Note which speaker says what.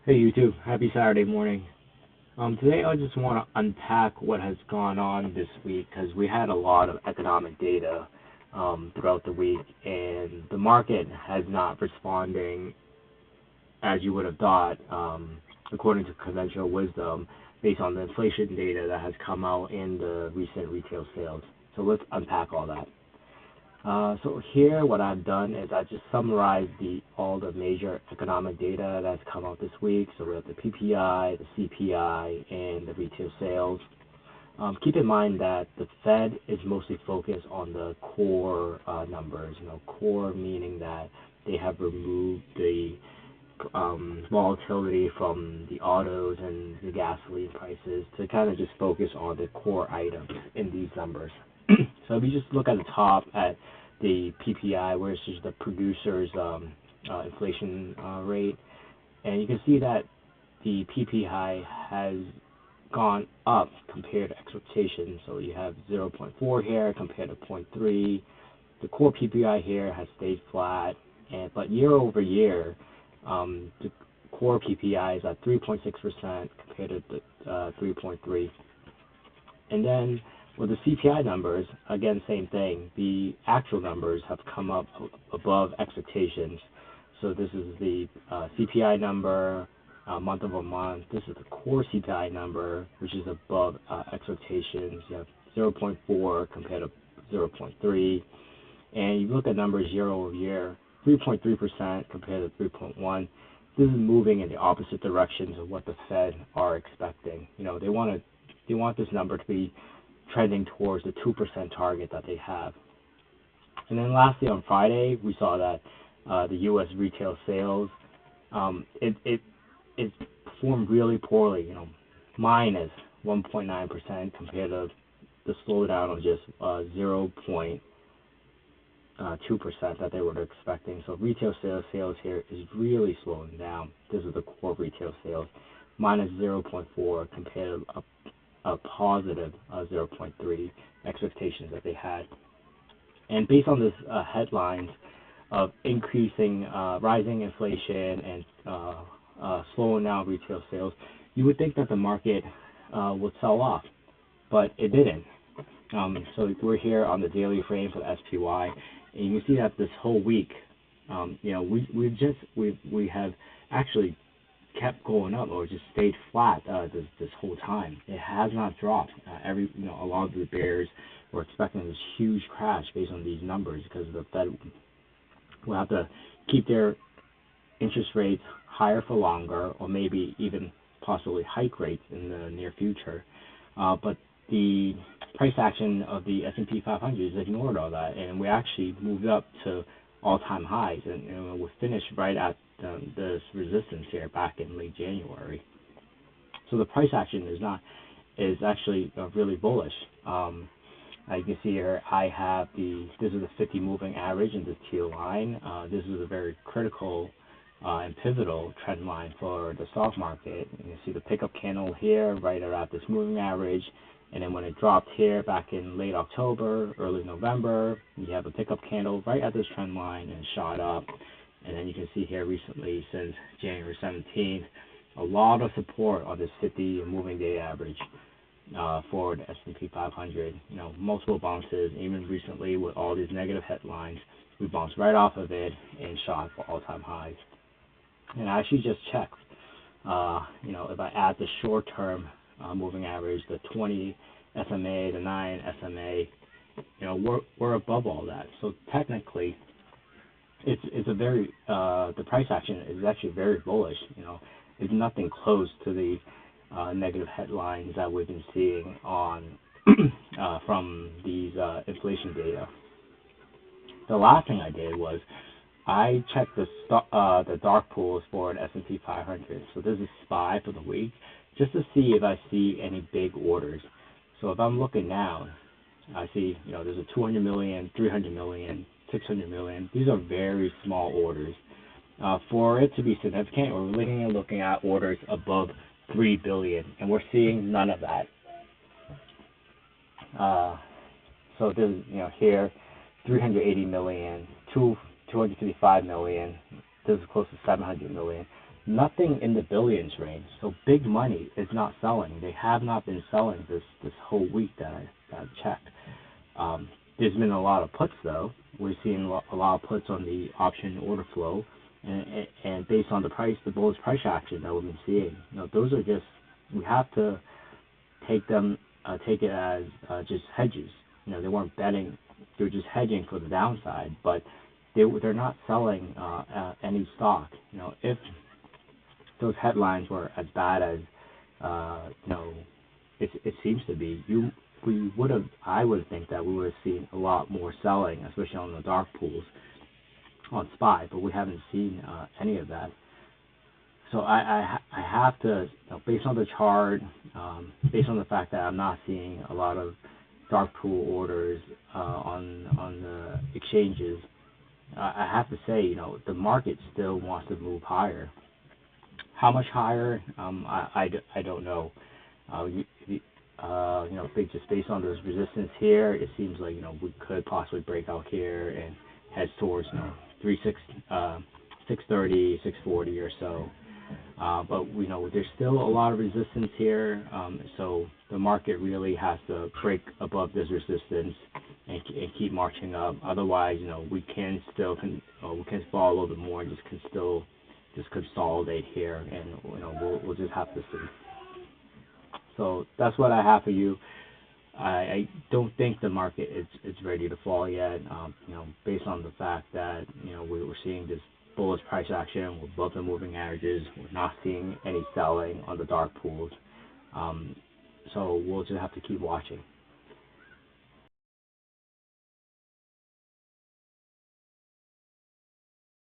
Speaker 1: Hey YouTube, happy Saturday morning. Today I just want to unpack what has gone on this week because we had a lot of economic data throughout the week, and the market has not responding as you would have thought, according to conventional wisdom, based on the inflation data that has come out in the recent retail sales. So let's unpack all that. So here, what I've done is I just summarized all the major economic data that's come out this week. So we have the PPI, the CPI, and the retail sales. Keep in mind that the Fed is mostly focused on the core numbers. Core meaning that they have removed the volatility from the autos and the gasoline prices to kind of just focus on the core items in these numbers. So if you just look at the top at the PPI, which is the producer's inflation rate, and you can see that the PPI has gone up compared to expectations. So you have 0.4 here compared to 0.3. The core PPI here has stayed flat, but year over year, the core PPI is at 3.6% compared to the 3.3. And then with the CPI numbers, again, same thing. The actual numbers have come up above expectations. So this is the CPI number month over month. This is the core CPI number, which is above expectations. You have 0.4 compared to 0.3. And you look at numbers year over year, 3.3% compared to 3.1. This is moving in the opposite directions of what the Fed are expecting. They want this number to be trending towards the 2% target that they have. And then lastly, on Friday, we saw that the U.S. retail sales, it performed really poorly, minus 1.9% compared to the slowdown of just 0.2% that they were expecting. So retail sales here is really slowing down. This is the core retail sales, minus 0.4 compared to a positive 0.3 expectations that they had. And based on this headlines of rising inflation and slowing down retail sales, you would think that the market would sell off, but it didn't. So we're here on the daily frame for the SPY, and you can see that this whole week, we have actually kept going up or just stayed flat this whole time. It has not dropped. A lot of the bears were expecting this huge crash based on these numbers because the Fed will have to keep their interest rates higher for longer, or maybe even possibly hike rates in the near future. But the price action of the S&P 500 has ignored all that, and we actually moved up to all-time highs, and we finished right at this resistance here back in late January. So the price action is actually really bullish. You can see here I have this is the 50 moving average in this teal line. This is a very critical and pivotal trend line for the stock market. You can see the pickup candle here right around this moving average, and then when it dropped here back in late October, early November, you have a pickup candle right at this trend line and shot up. And then you can see here recently, since January 17th, a lot of support on this 50 moving day average for the S&P 500. Multiple bounces, even recently with all these negative headlines, we bounced right off of it and shot for all-time highs. And I actually just checked, if I add the short-term moving average, the 20 SMA, the 9 SMA, we're above all that. So technically, it's a very the price action is actually very bullish. It's nothing close to the negative headlines that we've been seeing on from these inflation data. The last thing I did was I checked the dark pools for the S&P 500. So this is SPY for the week, just to see if I see any big orders. So if I'm looking now, I see there's a 200 million, 300 million, 600 million. These are very small orders. For it to be significant, we're really looking at orders above 3 billion, and we're seeing none of that. So this here, 380 million, 255 million. This is close to 700 million. nothing in the billions range. So big money is not selling. They have not been selling this whole week that I checked. There's been a lot of puts though. We're seeing a lot of puts on the option order flow, and based on the bullish price action that we've been seeing, those are just, we have to take it as just hedges. They weren't betting; they were just hedging for the downside. But they're not selling any stock. If those headlines were as bad as it seems to be, I would think that we would have seen a lot more selling, especially on the dark pools on SPY, but we haven't seen any of that. So I have to, based on the chart, based on the fact that I'm not seeing a lot of dark pool orders on the exchanges, I have to say, the market still wants to move higher. How much higher? I don't know. Just based on those resistance here, it seems like we could possibly break out here and head towards 630, 640 or so. But there's still a lot of resistance here, so the market really has to break above this resistance and keep marching up. Otherwise, we can fall a little bit more and just consolidate here, and we'll just have to see. So that's what I have for you. I don't think the market is ready to fall yet. Based on the fact that we were seeing this bullish price action with both the moving averages, we're not seeing any selling on the dark pools. So we'll just have to keep watching.